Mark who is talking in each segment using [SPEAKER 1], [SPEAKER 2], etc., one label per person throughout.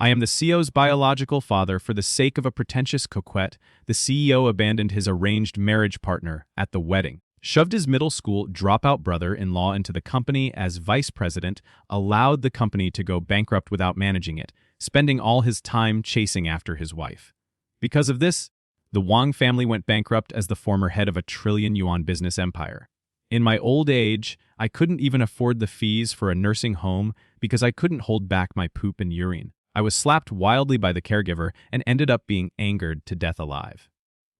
[SPEAKER 1] I am the CEO's biological father. For the sake of a pretentious coquette, the CEO abandoned his arranged marriage partner at the wedding, shoved his middle school dropout brother-in-law into the company as vice president, allowed the company to go bankrupt without managing it, spending all his time chasing after his wife. Because of this, the Wang family went bankrupt as the former head of a trillion-yuan business empire. In my old age, I couldn't even afford the fees for a nursing home because I couldn't hold back my poop and urine. I was slapped wildly by the caregiver and ended up being angered to death alive.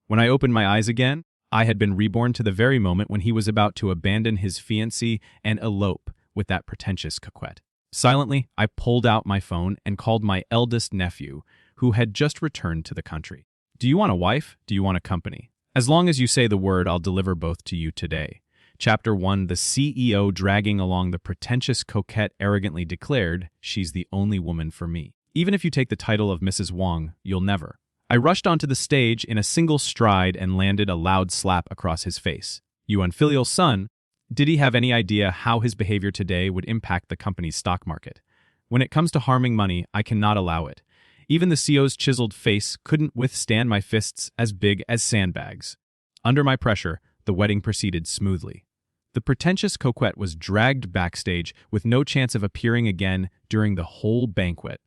[SPEAKER 1] When I opened my eyes again, I had been reborn to the very moment when he was about to abandon his fiancée and elope with that pretentious coquette. Silently, I pulled out my phone and called my eldest nephew, who had just returned to the country. Do you want a wife? Do you want a company? As long as you say the word, I'll deliver both to you today. Chapter 1. The CEO dragging along the pretentious coquette arrogantly declared, "She's the only woman for me. Even if you take the title of Mrs. Wang, you'll never." I rushed onto the stage in a single stride and landed a loud slap across his face. You unfilial son! Did he have any idea how his behavior today would impact the company's stock market? When it comes to harming money, I cannot allow it. Even the CEO's chiseled face couldn't withstand my fists as big as sandbags. Under my pressure, the wedding proceeded smoothly. The pretentious coquette was dragged backstage with no chance of appearing again during the whole banquet.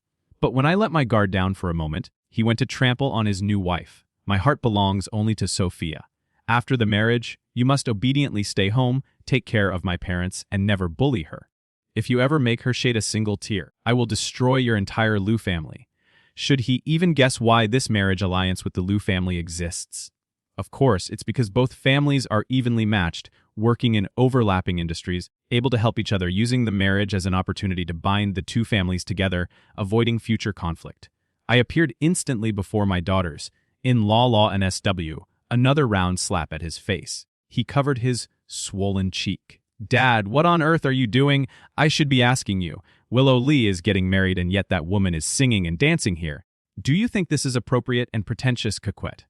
[SPEAKER 1] But when I let my guard down for a moment, he went to trample on his new wife. My heart belongs only to Sophia. After the marriage, you must obediently stay home, take care of my parents, and never bully her. If you ever make her shed a single tear, I will destroy your entire Liu family. Should he even guess why this marriage alliance with the Liu family exists? Of course, it's because both families are evenly matched, working in overlapping industries, able to help each other, using the marriage as an opportunity to bind the two families together, avoiding future conflict. I appeared instantly before my daughters, in-law and SW, another round slap at his face. He covered his swollen cheek. "Dad, what on earth are you doing? I should be asking you. Willow Lee is getting married and yet that woman is singing and dancing here. Do you think this is appropriate?" And pretentious coquette.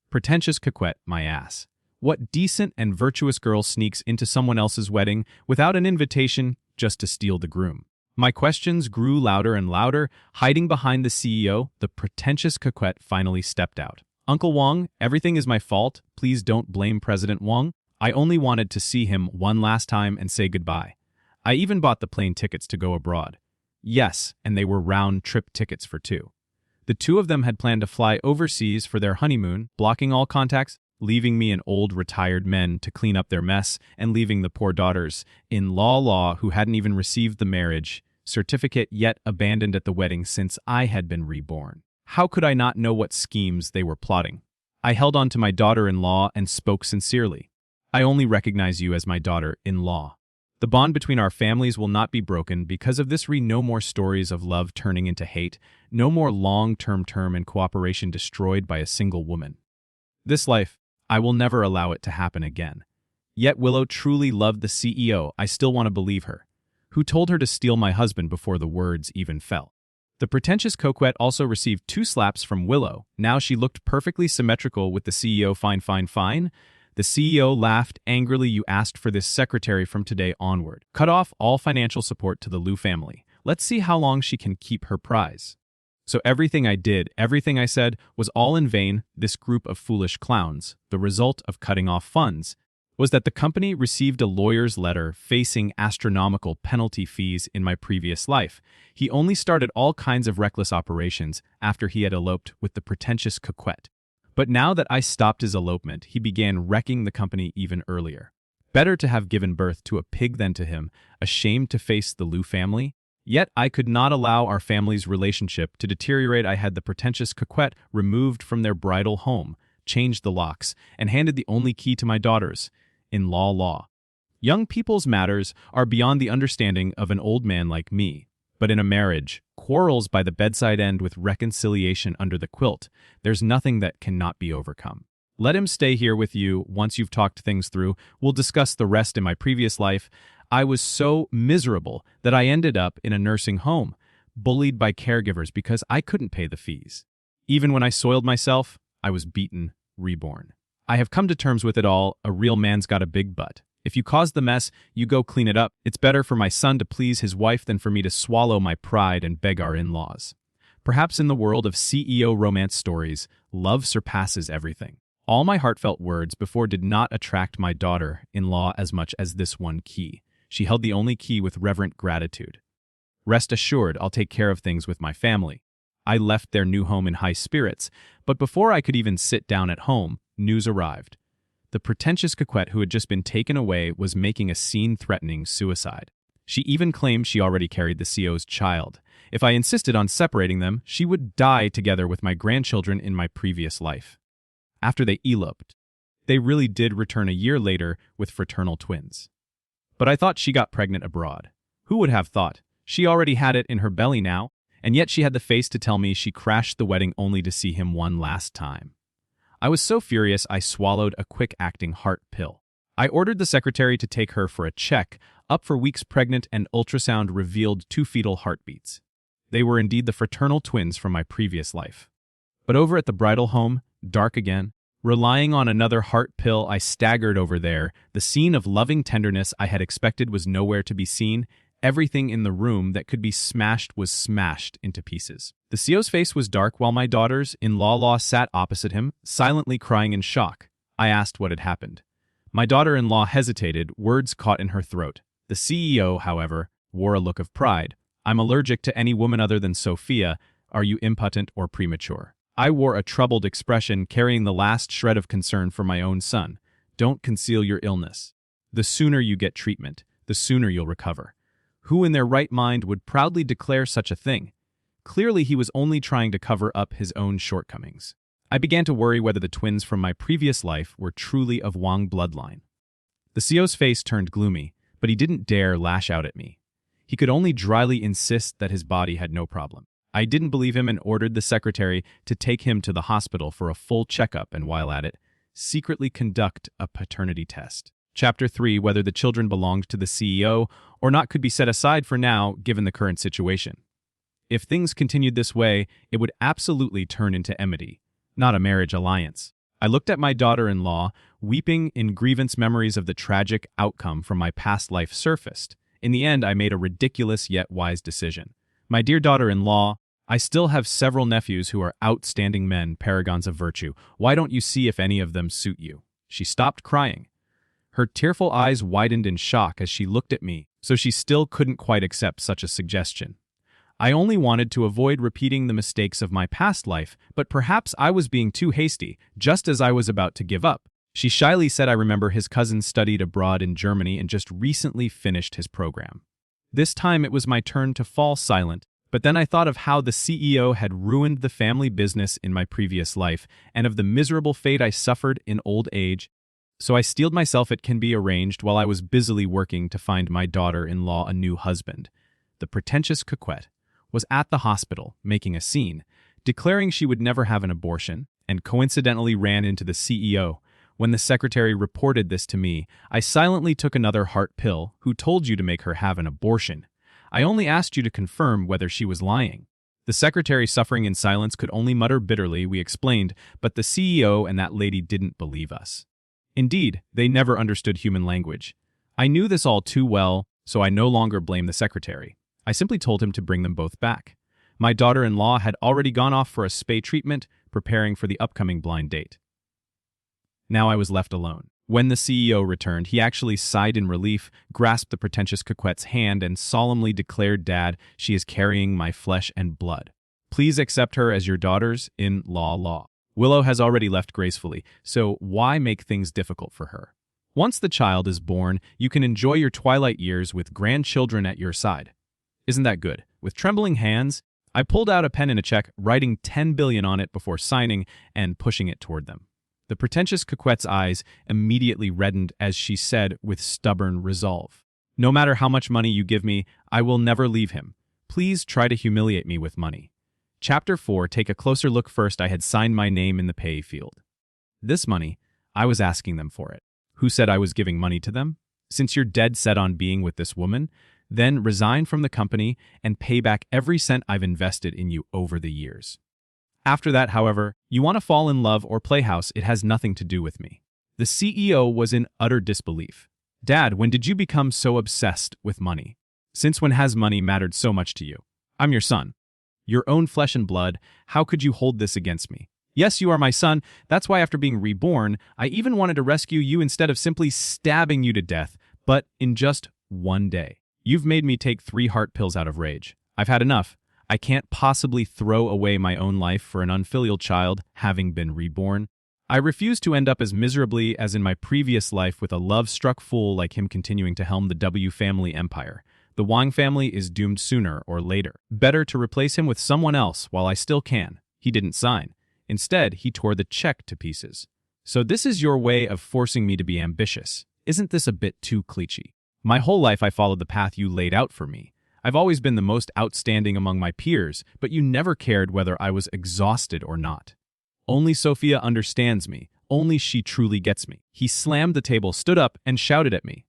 [SPEAKER 1] Pretentious coquette, my ass. What decent and virtuous girl sneaks into someone else's wedding without an invitation just to steal the groom? My questions grew louder and louder. Hiding behind the CEO, the pretentious coquette finally stepped out. "Uncle Wang, everything is my fault. Please don't blame President Wang. I only wanted to see him one last time and say goodbye. I even bought the plane tickets to go abroad." Yes, and they were round-trip tickets for two. The two of them had planned to fly overseas for their honeymoon, blocking all contacts, leaving me and old retired men to clean up their mess, and leaving the poor daughters in-law who hadn't even received the marriage certificate yet abandoned at the wedding since I had been reborn. How could I not know what schemes they were plotting? I held on to my daughter-in-law and spoke sincerely. "I only recognize you as my daughter-in-law. The bond between our families will not be broken. Because of this, no more stories of love turning into hate, no more long-term and cooperation destroyed by a single woman. This life, I will never allow it to happen again." Yet Willow truly loved the CEO. I still want to believe her. Who told her to steal my husband before the words even fell? The pretentious coquette also received 2 slaps from Willow. Now she looked perfectly symmetrical with the CEO. Fine. The CEO laughed angrily. "You asked for this secretary from today onward. Cut off all financial support to the Liu family. Let's see how long she can keep her prize." So everything I did, everything I said, was all in vain. This group of foolish clowns, the result of cutting off funds, was that the company received a lawyer's letter facing astronomical penalty fees in my previous life. He only started all kinds of reckless operations after he had eloped with the pretentious coquette. But now that I stopped his elopement, he began wrecking the company even earlier. Better to have given birth to a pig than to him, ashamed to face the Liu family. Yet I could not allow our family's relationship to deteriorate. I had the pretentious coquette removed from their bridal home, changed the locks, and handed the only key to my daughters. In-law. Young people's matters are beyond the understanding of an old man like me. But in a marriage, quarrels by the bedside end with reconciliation under the quilt. There's nothing that cannot be overcome. Let him stay here with you. Once you've talked things through, we'll discuss the rest. In my previous life, I was so miserable that I ended up in a nursing home, bullied by caregivers because I couldn't pay the fees. Even when I soiled myself, I was beaten, reborn. I have come to terms with it all. A real man's got a big butt. If you caused the mess, you go clean it up. It's better for my son to please his wife than for me to swallow my pride and beg our in-laws. Perhaps in the world of CEO romance stories, love surpasses everything. All my heartfelt words before did not attract my daughter-in-law as much as this one key. She held the only key with reverent gratitude. Rest assured, I'll take care of things with my family. I left their new home in high spirits, but before I could even sit down at home, news arrived. The pretentious coquette who had just been taken away was making a scene threatening suicide. She even claimed she already carried the CEO's child. If I insisted on separating them, she would die together with my grandchildren in my previous life. After they eloped, they really did return a year later with fraternal twins. But I thought she got pregnant abroad. Who would have thought? She already had it in her belly now, and yet she had the face to tell me she crashed the wedding only to see him one last time. I was so furious I swallowed a quick-acting heart pill. I ordered the secretary to take her for a check, up for weeks pregnant, and ultrasound revealed 2 fetal heartbeats. They were indeed the fraternal twins from my previous life. But over at the bridal home, dark again, relying on another heart pill, I staggered over there. The scene of loving tenderness I had expected was nowhere to be seen. Everything in the room that could be smashed was smashed into pieces. The CEO's face was dark while my daughters-in-law sat opposite him, silently crying in shock. I asked what had happened. My daughter-in-law hesitated, words caught in her throat. The CEO, however, wore a look of pride. I'm allergic to any woman other than Sophia. Are you impotent or premature? I wore a troubled expression, carrying the last shred of concern for my own son. Don't conceal your illness. The sooner you get treatment, the sooner you'll recover. Who in their right mind would proudly declare such a thing? Clearly, he was only trying to cover up his own shortcomings. I began to worry whether the twins from my previous life were truly of Wang bloodline. The CEO's face turned gloomy, but he didn't dare lash out at me. He could only dryly insist that his body had no problem. I didn't believe him and ordered the secretary to take him to the hospital for a full checkup and, while at it, secretly conduct a paternity test. Chapter 3, whether the children belonged to the CEO or not could be set aside for now, given the current situation. If things continued this way, it would absolutely turn into enmity, not a marriage alliance. I looked at my daughter-in-law, weeping in grievance. Memories of the tragic outcome from my past life surfaced. In the end, I made a ridiculous yet wise decision. My dear daughter-in-law, I still have several nephews who are outstanding men, paragons of virtue. Why don't you see if any of them suit you? She stopped crying. Her tearful eyes widened in shock as she looked at me, so she still couldn't quite accept such a suggestion. I only wanted to avoid repeating the mistakes of my past life, but perhaps I was being too hasty. Just as I was about to give up, she shyly said, I remember his cousin studied abroad in Germany and just recently finished his program. This time it was my turn to fall silent, but then I thought of how the CEO had ruined the family business in my previous life and of the miserable fate I suffered in old age. So I steeled myself. It can be arranged while I was busily working to find my daughter-in-law a new husband. The pretentious coquette was at the hospital, making a scene, declaring she would never have an abortion, and coincidentally ran into the CEO. When the secretary reported this to me, I silently took another heart pill. Who told you to make her have an abortion? I only asked you to confirm whether she was lying. The secretary, suffering in silence, could only mutter bitterly. We explained, but the CEO and that lady didn't believe us. Indeed, they never understood human language. I knew this all too well, so I no longer blamed the secretary. I simply told him to bring them both back. My daughter-in-law had already gone off for a spay treatment, preparing for the upcoming blind date. Now I was left alone. When the CEO returned, he actually sighed in relief, grasped the pretentious coquette's hand, and solemnly declared, Dad, she is carrying my flesh and blood. Please accept her as your daughters-in-law. Willow has already left gracefully, so why make things difficult for her? Once the child is born, you can enjoy your twilight years with grandchildren at your side. Isn't that good? With trembling hands, I pulled out a pen and a check, writing $10 billion on it before signing and pushing it toward them. The pretentious coquette's eyes immediately reddened as she said with stubborn resolve, No matter how much money you give me, I will never leave him. Please try to humiliate me with money. Chapter 4, take a closer look. First, I had signed my name in the pay field. This money, I was asking them for it. Who said I was giving money to them? Since you're dead set on being with this woman, then resign from the company and pay back every cent I've invested in you over the years. After that, however, you want to fall in love or play house, it has nothing to do with me. The CEO was in utter disbelief. Dad, when did you become so obsessed with money? Since when has money mattered so much to you? I'm your son. Your own flesh and blood, how could you hold this against me? Yes, you are my son. That's why after being reborn, I even wanted to rescue you instead of simply stabbing you to death, but in just one day. You've made me take 3 heart pills out of rage. I've had enough. I can't possibly throw away my own life for an unfilial child having been reborn. I refuse to end up as miserably as in my previous life with a love-struck fool like him continuing to helm the W family empire. The Wang family is doomed sooner or later. Better to replace him with someone else while I still can. He didn't sign. Instead, he tore the check to pieces. So this is your way of forcing me to be ambitious. Isn't this a bit too cliché? My whole life I followed the path you laid out for me. I've always been the most outstanding among my peers, but you never cared whether I was exhausted or not. Only Sophia understands me. Only she truly gets me. He slammed the table, stood up, and shouted at me.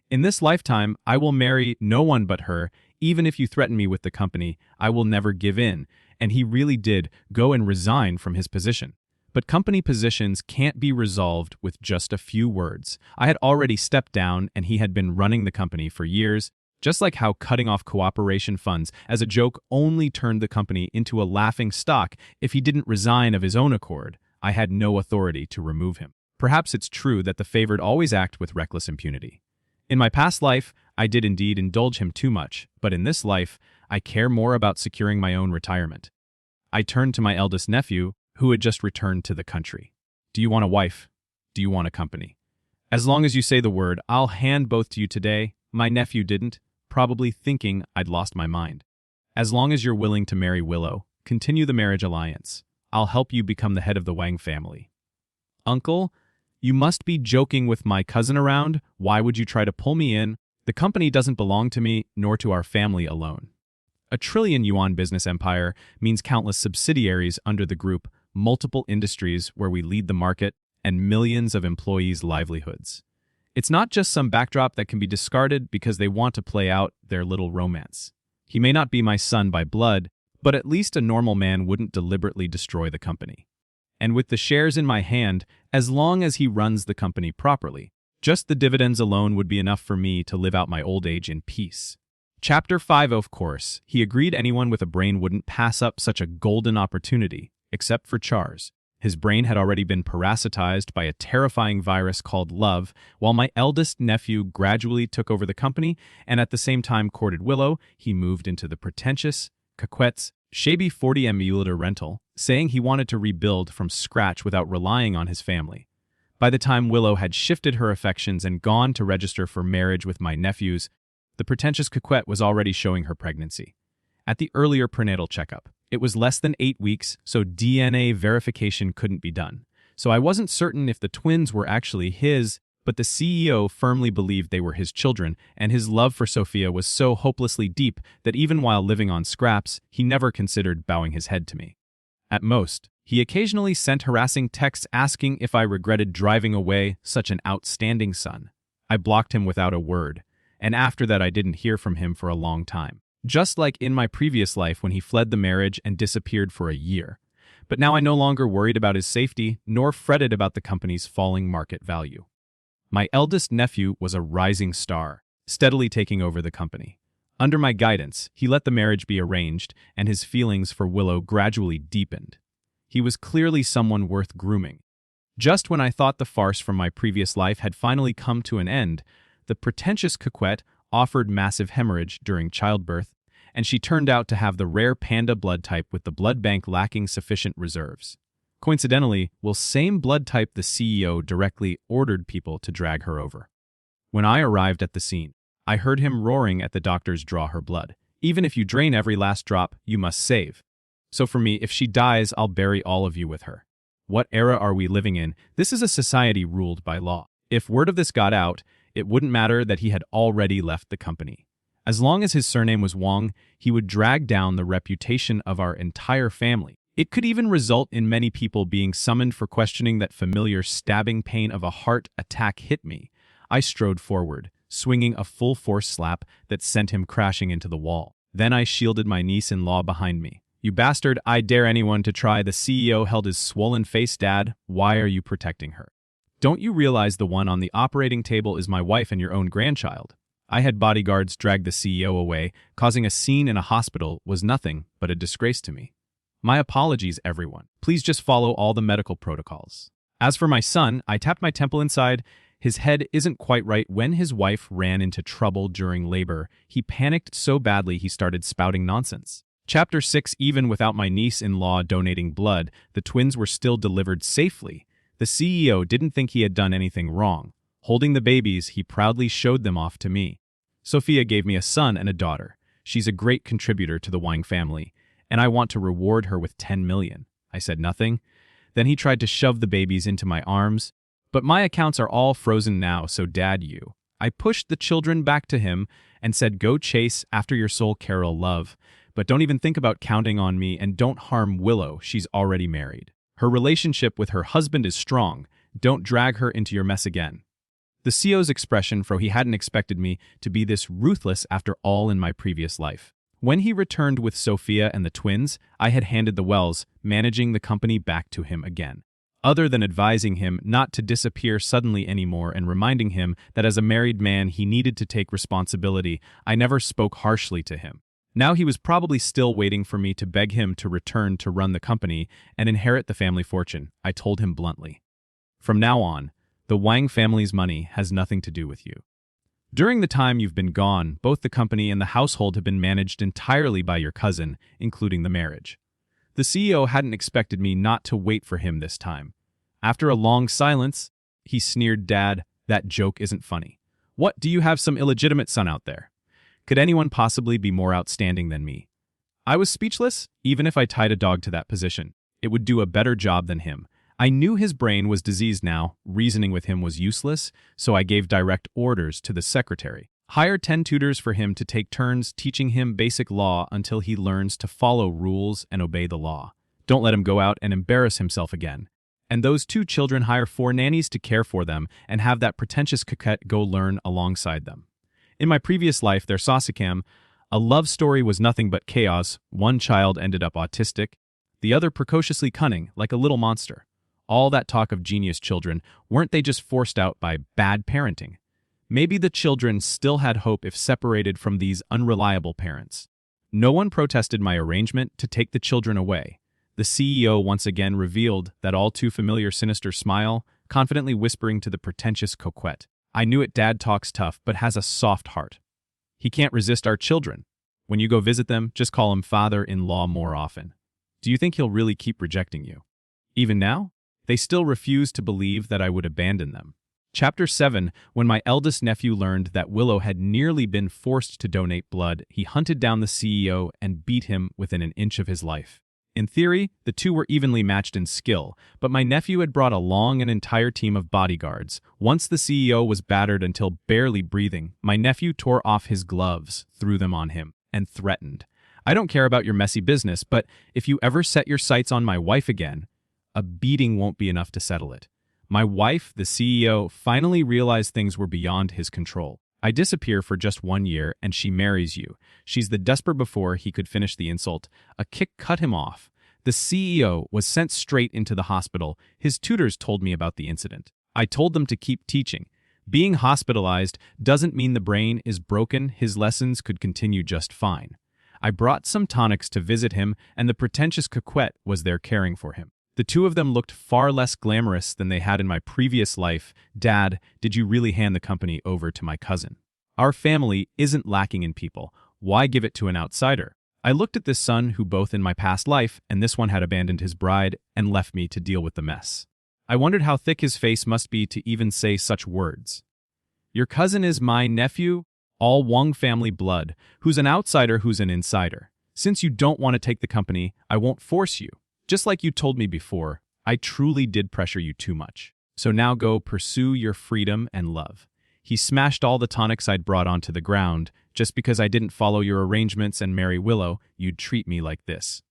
[SPEAKER 1] In this lifetime, I will marry no one but her. Even if you threaten me with the company, I will never give in. And he really did go and resign from his position. But company positions can't be resolved with just a few words. I had already stepped down, and he had been running the company for years, just like how cutting off cooperation funds as a joke only turned the company into a laughing stock if he didn't resign of his own accord. I had no authority to remove him. Perhaps it's true that the favored always act with reckless impunity. In my past life, I did indeed indulge him too much, but in this life, I care more about securing my own retirement. I turned to my eldest nephew, who had just returned to the country. Do you want a wife? Do you want a company? As long as you say the word, I'll hand both to you today. My nephew didn't, probably thinking I'd lost my mind. As long as you're willing to marry Willow, continue the marriage alliance. I'll help you become the head of the Wang family. Uncle, you must be joking with my cousin around. Why would you try to pull me in? The company doesn't belong to me, nor to our family alone. A trillion-yuan business empire means countless subsidiaries under the group, multiple industries where we lead the market, and millions of employees' livelihoods. It's not just some backdrop that can be discarded because they want to play out their little romance. He may not be my son by blood, but at least a normal man wouldn't deliberately destroy the company. And with the shares in my hand, as long as he runs the company properly, just the dividends alone would be enough for me to live out my old age in peace. Chapter 5. Of course, he agreed anyone with a brain wouldn't pass up such a golden opportunity, except for Charles. His brain had already been parasitized by a terrifying virus called love, while my eldest nephew gradually took over the company and at the same time courted Willow. He moved into the pretentious, coquette's, shabby 40 emulator rental, saying he wanted to rebuild from scratch without relying on his family. By the time Willow had shifted her affections and gone to register for marriage with my nephews, the pretentious coquette was already showing her pregnancy. At the earlier prenatal checkup, it was less than 8 weeks, so DNA verification couldn't be done. So I wasn't certain if the twins were actually his, but the CEO firmly believed they were his children, and his love for Sophia was so hopelessly deep that even while living on scraps, he never considered bowing his head to me. At most, he occasionally sent harassing texts asking if I regretted driving away such an outstanding son. I blocked him without a word, and after that I didn't hear from him for a long time. Just like in my previous life when he fled the marriage and disappeared for a year. But now I no longer worried about his safety, nor fretted about the company's falling market value. My eldest nephew was a rising star, steadily taking over the company. Under my guidance, he let the marriage be arranged, and his feelings for Willow gradually deepened. He was clearly someone worth grooming. Just when I thought the farce from my previous life had finally come to an end, the pretentious coquette offered massive hemorrhage during childbirth, and she turned out to have the rare panda blood type with the blood bank lacking sufficient reserves. Coincidentally, same blood type the CEO directly ordered people to drag her over. When I arrived at the scene, I heard him roaring at the doctors draw her blood. Even if you drain every last drop, you must save. So for me, if she dies, I'll bury all of you with her. What era are we living in? This is a society ruled by law. If word of this got out, it wouldn't matter that he had already left the company. As long as his surname was Wang, he would drag down the reputation of our entire family. It could even result in many people being summoned for questioning that familiar stabbing pain of a heart attack hit me. I strode forward, swinging a full-force slap that sent him crashing into the wall. Then I shielded my niece-in-law behind me. You bastard, I dare anyone to try. The CEO held his swollen face. Dad, why are you protecting her? Don't you realize the one on the operating table is my wife and your own grandchild? I had bodyguards drag the CEO away, causing a scene in a hospital was nothing but a disgrace to me. My apologies, everyone. Please just follow all the medical protocols. As for my son, I tapped my temple inside. His head isn't quite right. When his wife ran into trouble during labor, he panicked so badly he started spouting nonsense. Chapter 6. Even without my niece-in-law donating blood, the twins were still delivered safely. The CEO didn't think he had done anything wrong. Holding the babies, he proudly showed them off to me. Sophia gave me a son and a daughter. She's a great contributor to the Wang family, and I want to reward her with 10 million. I said nothing. Then he tried to shove the babies into my arms. But my accounts are all frozen now, so Dad, you. I pushed the children back to him and said, go chase after your soul, Carol, love. But don't even think about counting on me, and don't harm Willow. She's already married. Her relationship with her husband is strong. Don't drag her into your mess again. The CEO's expression, for he hadn't expected me to be this ruthless after all in my previous life. When he returned with Sophia and the twins, I had handed the wells, managing the company, back to him again. Other than advising him not to disappear suddenly anymore and reminding him that as a married man he needed to take responsibility, I never spoke harshly to him. Now he was probably still waiting for me to beg him to return to run the company and inherit the family fortune. I told him bluntly. From now on, the Wang family's money has nothing to do with you. During the time you've been gone, both the company and the household have been managed entirely by your cousin, including the marriage. The CEO hadn't expected me not to wait for him this time. After a long silence, he sneered, Dad, that joke isn't funny. What, do you have some illegitimate son out there? Could anyone possibly be more outstanding than me? I was speechless. Even if I tied a dog to that position, it would do a better job than him. I knew his brain was diseased now, reasoning with him was useless, so I gave direct orders to the secretary. Hire 10 tutors for him to take turns teaching him basic law until he learns to follow rules and obey the law. Don't let him go out and embarrass himself again. And those 2 children, hire 4 nannies to care for them and have that pretentious coquette go learn alongside them. In my previous life, their Sasikam, a love story was nothing but chaos. One child ended up autistic, the other precociously cunning, like a little monster. All that talk of genius children, weren't they just forced out by bad parenting? Maybe the children still had hope if separated from these unreliable parents. No one protested my arrangement to take the children away. The CEO once again revealed that all too familiar sinister smile, confidently whispering to the pretentious coquette. I knew it, Dad talks tough, but has a soft heart. He can't resist our children. When you go visit them, just call him father-in-law more often. Do you think he'll really keep rejecting you? Even now? They still refuse to believe that I would abandon them. Chapter 7. When my eldest nephew learned that Willow had nearly been forced to donate blood, he hunted down the CEO and beat him within an inch of his life. In theory, the 2 were evenly matched in skill, but my nephew had brought along an entire team of bodyguards. Once the CEO was battered until barely breathing, my nephew tore off his gloves, threw them on him, and threatened. I don't care about your messy business, but if you ever set your sights on my wife again, a beating won't be enough to settle it. My wife, the CEO, finally realized things were beyond his control. I disappear for just 1 year, and she marries you. She's the desperate. Before he could finish the insult, a kick cut him off. The CEO was sent straight into the hospital. His tutors told me about the incident. I told them to keep teaching. Being hospitalized doesn't mean the brain is broken. His lessons could continue just fine. I brought some tonics to visit him, and the pretentious coquette was there caring for him. The 2 of them looked far less glamorous than they had in my previous life. Dad, did you really hand the company over to my cousin? Our family isn't lacking in people. Why give it to an outsider? I looked at this son who both in my past life and this one had abandoned his bride and left me to deal with the mess. I wondered how thick his face must be to even say such words. Your cousin is my nephew, all Wang family blood, who's an outsider who's an insider. Since you don't want to take the company, I won't force you. Just like you told me before, I truly did pressure you too much. So now go pursue your freedom and love. He smashed all the tonics I'd brought onto the ground. Just because I didn't follow your arrangements and marry Willow, you'd treat me like this.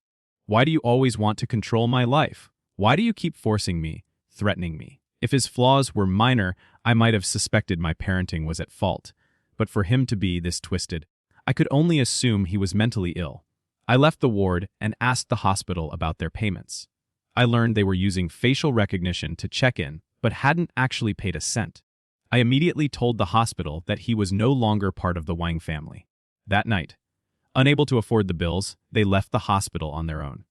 [SPEAKER 1] Why do you always want to control my life? Why do you keep forcing me, threatening me? If his flaws were minor, I might have suspected my parenting was at fault. But for him to be this twisted, I could only assume he was mentally ill. I left the ward and asked the hospital about their payments. I learned they were using facial recognition to check in, but hadn't actually paid a cent. I immediately told the hospital that he was no longer part of the Wang family. That night, unable to afford the bills, they left the hospital on their own.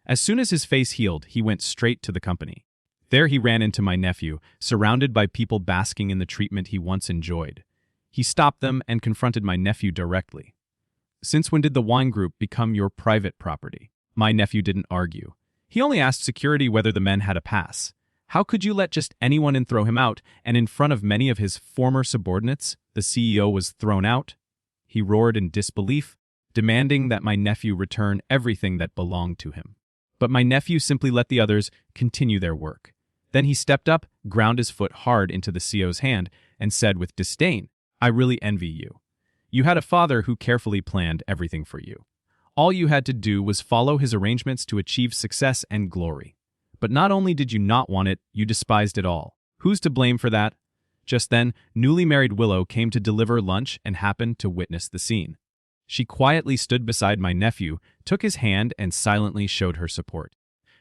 [SPEAKER 1] As soon as his face healed, he went straight to the company. There he ran into my nephew, surrounded by people basking in the treatment he once enjoyed. He stopped them and confronted my nephew directly. "Since when did the wine group become your private property?" My nephew didn't argue. He only asked security whether the men had a pass. How could you let just anyone in throw him out, and in front of many of his former subordinates, the CEO was thrown out? He roared in disbelief, demanding that my nephew return everything that belonged to him. But my nephew simply let the others continue their work. Then he stepped up, ground his foot hard into the CEO's hand, and said with disdain, "I really envy you. You had a father who carefully planned everything for you. All you had to do was follow his arrangements to achieve success and glory. But not only did you not want it, you despised it all. Who's to blame for that?" Just then, newly married Willow came to deliver lunch and happened to witness the scene. She quietly stood beside my nephew, took his hand, and silently showed her support.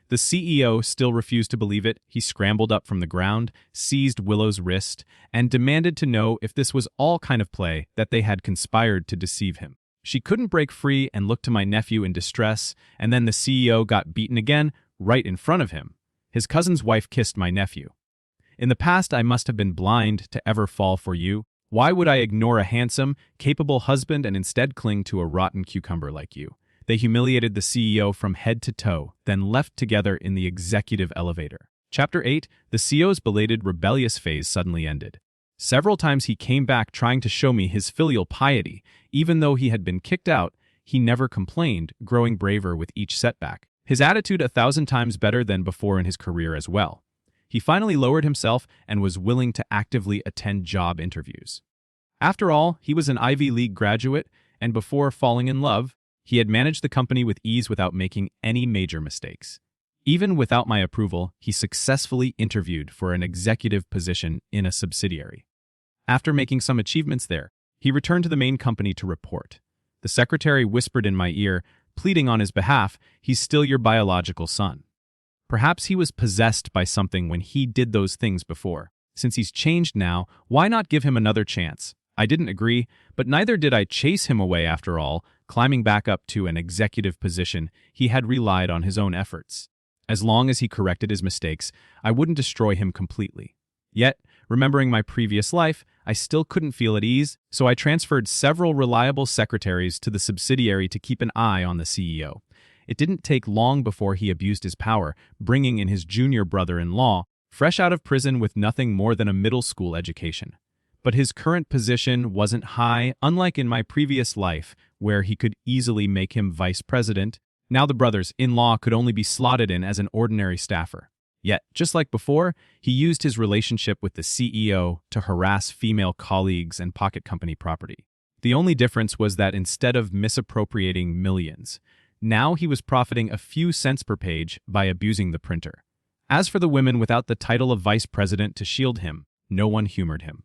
[SPEAKER 1] The CEO still refused to believe it. He scrambled up from the ground, seized Willow's wrist, and demanded to know if this was all kind of play, that they had conspired to deceive him. She couldn't break free and looked to my nephew in distress, and then the CEO got beaten again, right in front of him. His cousin's wife kissed my nephew. "In the past, I must have been blind to ever fall for you. Why would I ignore a handsome, capable husband and instead cling to a rotten cucumber like you?" They humiliated the CEO from head to toe, then left together in the executive elevator. Chapter 8, the CEO's belated rebellious phase suddenly ended. Several times he came back trying to show me his filial piety. Even though he had been kicked out, he never complained, growing braver with each setback. His attitude 1,000 times better than before in his career as well. He finally lowered himself and was willing to actively attend job interviews. After all, he was an Ivy League graduate, and before falling in love, he had managed the company with ease without making any major mistakes. Even without my approval, he successfully interviewed for an executive position in a subsidiary. After making some achievements there, he returned to the main company to report. The secretary whispered in my ear, pleading on his behalf, "He's still your biological son." Perhaps he was possessed by something when he did those things before. Since he's changed now, why not give him another chance? I didn't agree, but neither did I chase him away after all. Climbing back up to an executive position, he had relied on his own efforts. As long as he corrected his mistakes, I wouldn't destroy him completely. Yet, remembering my previous life, I still couldn't feel at ease, so I transferred several reliable secretaries to the subsidiary to keep an eye on the CEO. It didn't take long before he abused his power, bringing in his junior brother-in-law, fresh out of prison with nothing more than a middle school education. But his current position wasn't high, unlike in my previous life, where he could easily make him vice president. Now the brothers-in-law could only be slotted in as an ordinary staffer. Yet, just like before, he used his relationship with the CEO to harass female colleagues and pocket company property. The only difference was that instead of misappropriating millions, now he was profiting a few cents per page by abusing the printer. As for the women without the title of vice president to shield him, no one humored him.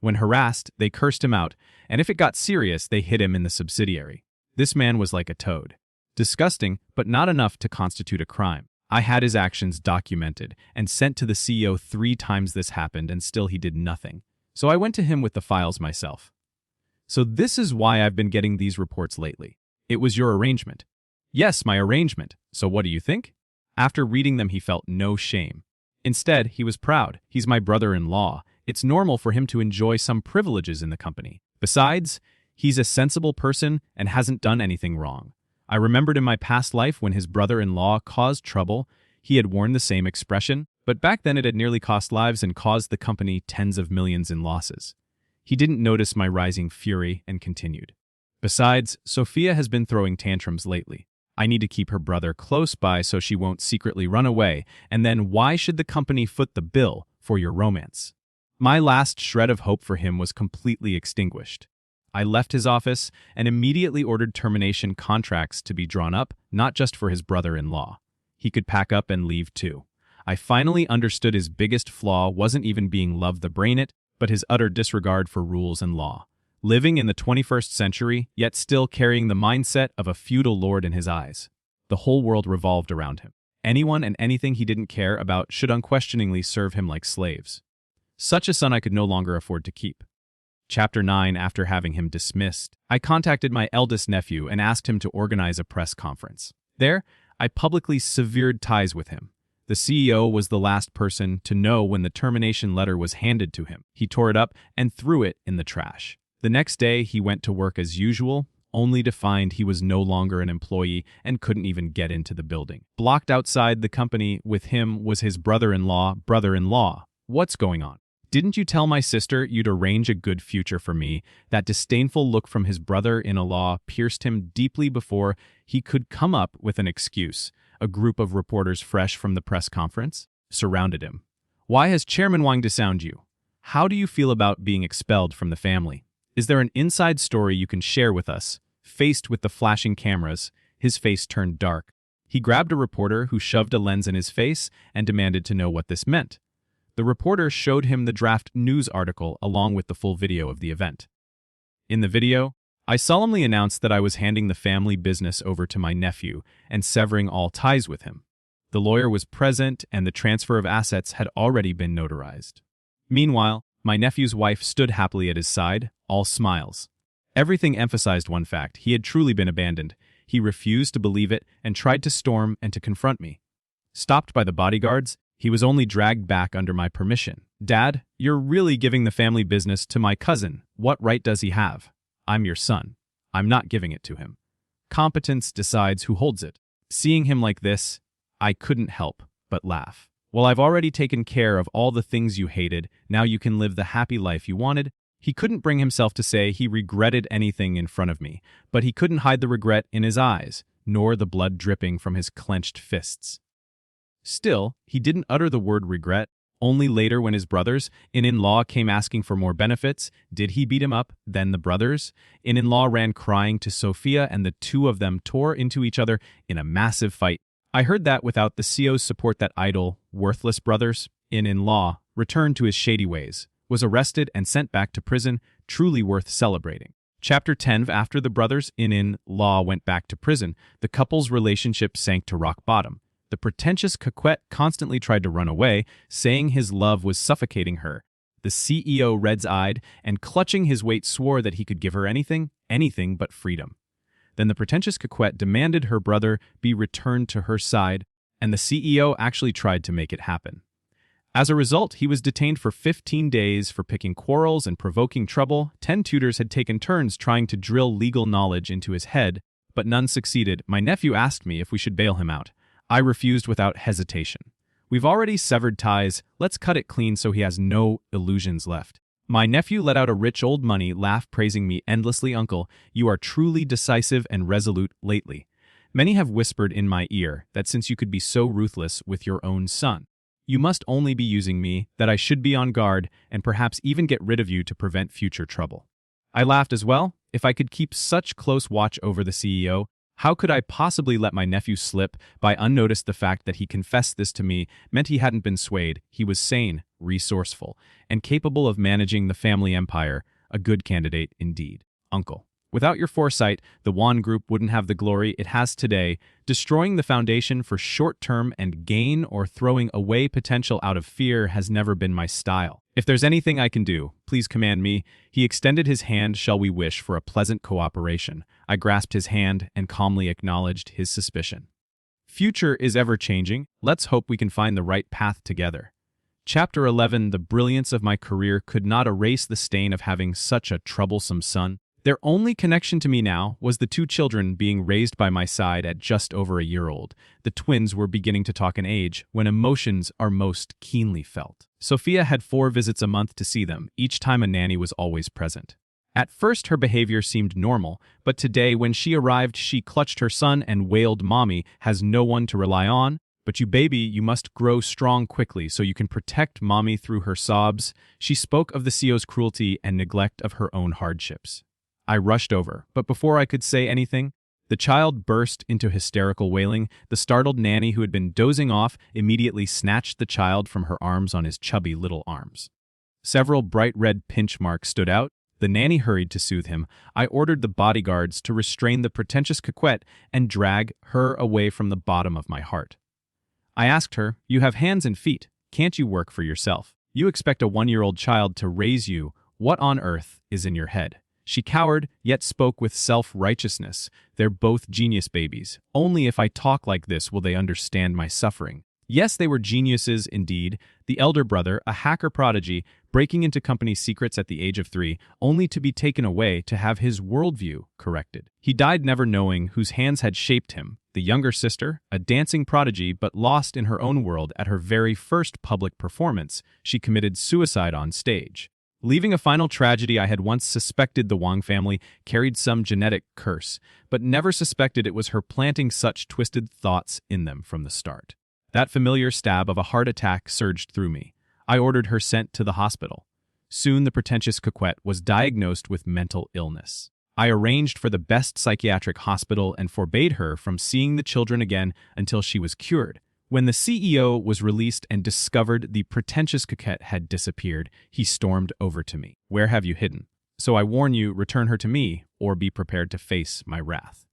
[SPEAKER 1] When harassed, they cursed him out, and if it got serious, they hid him in the subsidiary. This man was like a toad. Disgusting, but not enough to constitute a crime. I had his actions documented and sent to the CEO 3 times this happened, and still he did nothing. So I went to him with the files myself. "So this is why I've been getting these reports lately. It was your arrangement." "Yes, my arrangement. So what do you think?" After reading them, he felt no shame. Instead, he was proud. He's my brother-in-law. It's normal for him to enjoy some privileges in the company. Besides, he's a sensible person and hasn't done anything wrong. I remembered in my past life when his brother-in-law caused trouble, he had worn the same expression, but back then it had nearly cost lives and caused the company tens of millions in losses. He didn't notice my rising fury and continued. "Besides, Sophia has been throwing tantrums lately. I need to keep her brother close by so she won't secretly run away, and then why should the company foot the bill for your romance?" My last shred of hope for him was completely extinguished. I left his office and immediately ordered termination contracts to be drawn up, not just for his brother-in-law. He could pack up and leave too. I finally understood his biggest flaw wasn't even being love the brain it, but his utter disregard for rules and law. Living in the 21st century, yet still carrying the mindset of a feudal lord in his eyes. The whole world revolved around him. Anyone and anything he didn't care about should unquestioningly serve him like slaves. Such a son I could no longer afford to keep. Chapter 9. After having him dismissed, I contacted my eldest nephew and asked him to organize a press conference. There, I publicly severed ties with him. The CEO was the last person to know when the termination letter was handed to him. He tore it up and threw it in the trash. The next day, he went to work as usual, only to find he was no longer an employee and couldn't even get into the building. Blocked outside the company with him was his brother-in-law. What's going on? Didn't you tell my sister you'd arrange a good future for me? That disdainful look from his brother-in-law pierced him deeply before he could come up with an excuse. A group of reporters fresh from the press conference surrounded him. Why has Chairman Wang disowned you? How do you feel about being expelled from the family? Is there an inside story you can share with us? Faced with the flashing cameras, his face turned dark. He grabbed a reporter who shoved a lens in his face and demanded to know what this meant. The reporter showed him the draft news article along with the full video of the event. In the video, I solemnly announced that I was handing the family business over to my nephew and severing all ties with him. The lawyer was present and the transfer of assets had already been notarized. Meanwhile, my nephew's wife stood happily at his side, all smiles. Everything emphasized one fact: he had truly been abandoned. He refused to believe it and tried to storm and to confront me. Stopped by the bodyguards, he was only dragged back under my permission. Dad, you're really giving the family business to my cousin. What right does he have? I'm your son. I'm not giving it to him. Competence decides who holds it. Seeing him like this, I couldn't help but laugh. Well, I've already taken care of all the things you hated. Now you can live the happy life you wanted. He couldn't bring himself to say he regretted anything in front of me, but he couldn't hide the regret in his eyes, nor the blood dripping from his clenched fists. Still, he didn't utter the word regret. Only later, when his brothers-in-law came asking for more benefits, did he beat him up. Then the brothers-in-law ran crying to Sophia and the two of them tore into each other in a massive fight. I heard that without the CEO's support, that idle, worthless brothers-in-law returned to his shady ways, was arrested and sent back to prison, truly worth celebrating. Chapter 10. After the brothers-in-law went back to prison, the couple's relationship sank to rock bottom. The pretentious coquette constantly tried to run away, saying his love was suffocating her. The CEO, red-eyed and clutching his weight, swore that he could give her anything but freedom. Then the pretentious coquette demanded her brother be returned to her side, and the CEO actually tried to make it happen. As a result, he was detained for 15 days for picking quarrels and provoking trouble. 10 tutors had taken turns trying to drill legal knowledge into his head, but none succeeded. My nephew asked me if we should bail him out. I refused without hesitation. We've already severed ties. Let's cut it clean so he has no illusions left. My nephew let out a rich old money laugh, praising me endlessly. Uncle, you are truly decisive and resolute lately. Many have whispered in my ear that since you could be so ruthless with your own son, you must only be using me, that I should be on guard and perhaps even get rid of you to prevent future trouble. I laughed as well. If I could keep such close watch over the CEO, how could I possibly let my nephew slip by unnoticed? The fact that he confessed this to me meant he hadn't been swayed. He was sane, resourceful, and capable of managing the family empire. A good candidate indeed. Uncle, without your foresight, the Wan Group wouldn't have the glory it has today. Destroying the foundation for short-term and gain or throwing away potential out of fear has never been my style. If there's anything I can do, please command me. He extended his hand. Shall we wish for a pleasant cooperation? I grasped his hand and calmly acknowledged his suspicion. Future is ever-changing. Let's hope we can find the right path together. Chapter 11. The brilliance of my career could not erase the stain of having such a troublesome son. Their only connection to me now was the 2 children being raised by my side at just over a year old. The twins were beginning to talk in age when emotions are most keenly felt. Sophia had 4 visits a month to see them. Each time a nanny was always present. At first her behavior seemed normal, but today when she arrived she clutched her son and wailed, "Mommy has no one to rely on, but you baby, you must grow strong quickly so you can protect Mommy." Through her sobs, she spoke of the CEO's cruelty and neglect of her own hardships. I rushed over, but before I could say anything, the child burst into hysterical wailing. The startled nanny, who had been dozing off, immediately snatched the child from her arms on his chubby little arms. Several bright red pinch marks stood out. The nanny hurried to soothe him. I ordered the bodyguards to restrain the pretentious coquette and drag her away from the bottom of my heart. I asked her, "You have hands and feet. Can't you work for yourself? You expect a 1-year-old child to raise you. What on earth is in your head? She cowered, yet spoke with self-righteousness. They're both genius babies. Only if I talk like this will they understand my suffering. Yes, they were geniuses indeed. The elder brother, a hacker prodigy, breaking into company secrets at the age of 3, only to be taken away to have his worldview corrected. He died never knowing whose hands had shaped him. The younger sister, a dancing prodigy but lost in her own world at her very first public performance, she committed suicide on stage. Leaving a final tragedy. I had once suspected the Wang family carried some genetic curse, but never suspected it was her planting such twisted thoughts in them from the start. That familiar stab of a heart attack surged through me. I ordered her sent to the hospital. Soon the pretentious coquette was diagnosed with mental illness. I arranged for the best psychiatric hospital and forbade her from seeing the children again until she was cured. When the CEO was released and discovered the pretentious coquette had disappeared, he stormed over to me. "Where have you hidden? So I warn you, return her to me, or be prepared to face my wrath."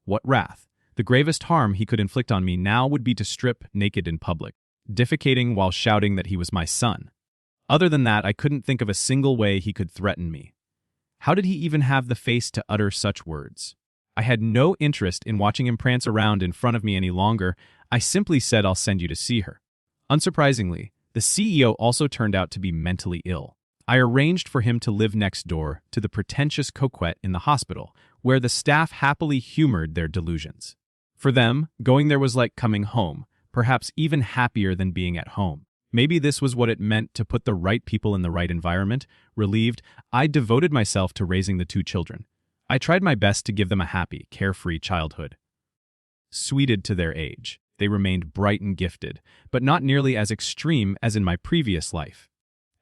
[SPEAKER 1] What wrath? The gravest harm he could inflict on me now would be to strip naked in public, defecating while shouting that he was my son. Other than that, I couldn't think of a single way he could threaten me. How did he even have the face to utter such words? I had no interest in watching him prance around in front of me any longer. I simply said, "I'll send you to see her." Unsurprisingly, the CEO also turned out to be mentally ill. I arranged for him to live next door to the pretentious coquette in the hospital, where the staff happily humored their delusions. For them, going there was like coming home, perhaps even happier than being at home. Maybe this was what it meant to put the right people in the right environment. Relieved, I devoted myself to raising the 2 children. I tried my best to give them a happy, carefree childhood. Suited to their age, they remained bright and gifted, but not nearly as extreme as in my previous life.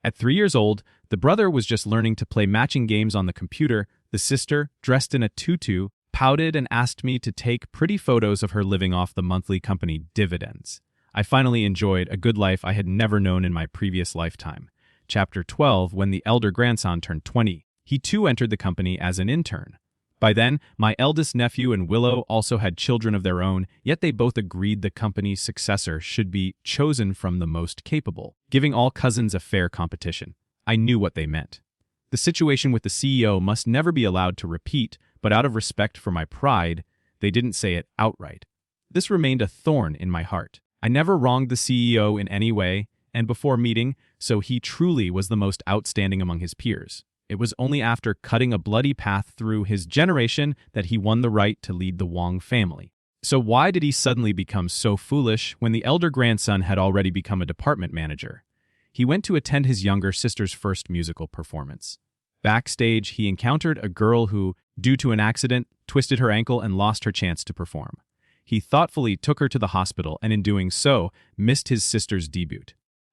[SPEAKER 1] At 3 years old, the brother was just learning to play matching games on the computer. The sister, dressed in a tutu, pouted and asked me to take pretty photos of her living off the monthly company dividends. I finally enjoyed a good life I had never known in my previous lifetime. Chapter 12. When the elder grandson turned 20, he too entered the company as an intern. By then, my eldest nephew and Willow also had children of their own, yet they both agreed the company's successor should be chosen from the most capable, giving all cousins a fair competition. I knew what they meant. The situation with the CEO must never be allowed to repeat, but out of respect for my pride, they didn't say it outright. This remained a thorn in my heart. I never wronged the CEO in any way, and before meeting, so he truly was the most outstanding among his peers. It was only after cutting a bloody path through his generation that he won the right to lead the Wang family. So why did he suddenly become so foolish when the elder grandson had already become a department manager? He went to attend his younger sister's first musical performance. Backstage, he encountered a girl who, due to an accident, twisted her ankle and lost her chance to perform. He thoughtfully took her to the hospital and in doing so, missed his sister's debut.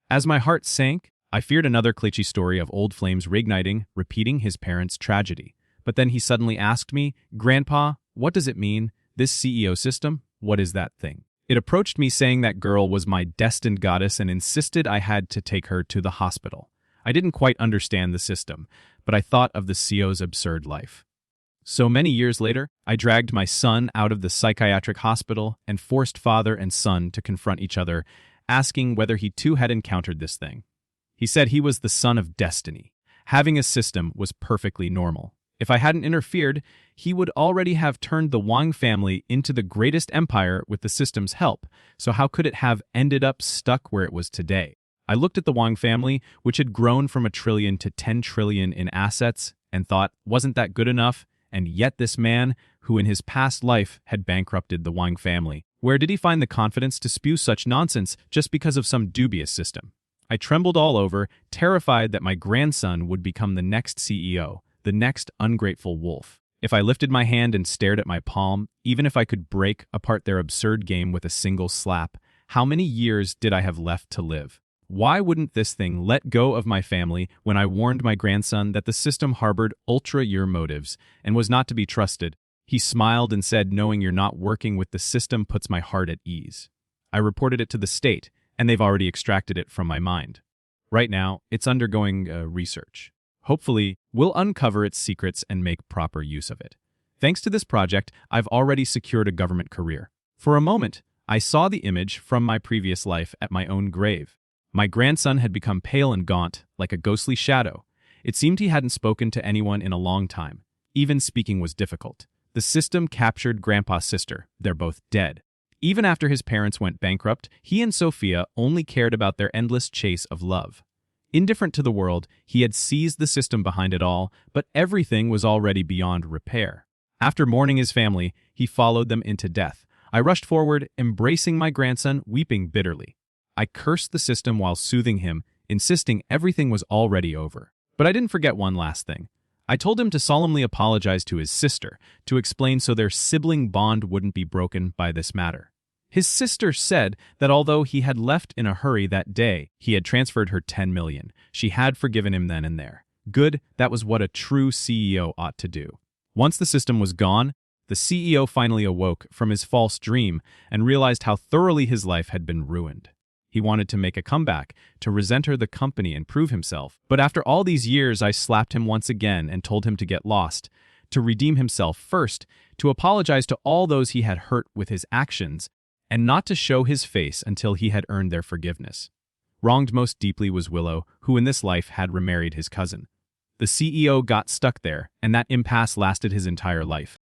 [SPEAKER 1] As my heart sank, I feared another cliché story of old flames reigniting, repeating his parents' tragedy. But then he suddenly asked me, "Grandpa, what does it mean? This CEO system? What is that thing?" It approached me saying that girl was my destined goddess and insisted I had to take her to the hospital. I didn't quite understand the system, but I thought of the CEO's absurd life. So many years later, I dragged my son out of the psychiatric hospital and forced father and son to confront each other, asking whether he too had encountered this thing. He said he was the son of destiny. Having a system was perfectly normal. If I hadn't interfered, he would already have turned the Wang family into the greatest empire with the system's help, so how could it have ended up stuck where it was today? I looked at the Wang family, which had grown from $1 trillion to $10 trillion in assets, and thought, wasn't that good enough? And yet this man, who in his past life had bankrupted the Wang family, where did he find the confidence to spew such nonsense just because of some dubious system? I trembled all over, terrified that my grandson would become the next CEO, the next ungrateful wolf. If I lifted my hand and stared at my palm, even if I could break apart their absurd game with a single slap, how many years did I have left to live? Why wouldn't this thing let go of my family when I warned my grandson that the system harbored ultra-year motives and was not to be trusted? He smiled and said, "Knowing you're not working with the system puts my heart at ease." I reported it to the state, and they've already extracted it from my mind. Right now, it's undergoing research. Hopefully, we'll uncover its secrets and make proper use of it. Thanks to this project, I've already secured a government career. For a moment, I saw the image from my previous life at my own grave. My grandson had become pale and gaunt, like a ghostly shadow. It seemed he hadn't spoken to anyone in a long time. Even speaking was difficult. The system captured Grandpa's sister. They're both dead. Even after his parents went bankrupt, he and Sophia only cared about their endless chase of love. Indifferent to the world, he had seized the system behind it all, but everything was already beyond repair. After mourning his family, he followed them into death. I rushed forward, embracing my grandson, weeping bitterly. I cursed the system while soothing him, insisting everything was already over. But I didn't forget one last thing. I told him to solemnly apologize to his sister, to explain so their sibling bond wouldn't be broken by this matter. His sister said that although he had left in a hurry that day, he had transferred her $10 million. She had forgiven him then and there. Good, that was what a true CEO ought to do. Once the system was gone, the CEO finally awoke from his false dream and realized how thoroughly his life had been ruined. He wanted to make a comeback, to re-enter the company and prove himself. But after all these years, I slapped him once again and told him to get lost, to redeem himself first, to apologize to all those he had hurt with his actions, and not to show his face until he had earned their forgiveness. Wronged most deeply was Willow, who in this life had remarried his cousin. The CEO got stuck there, and that impasse lasted his entire life.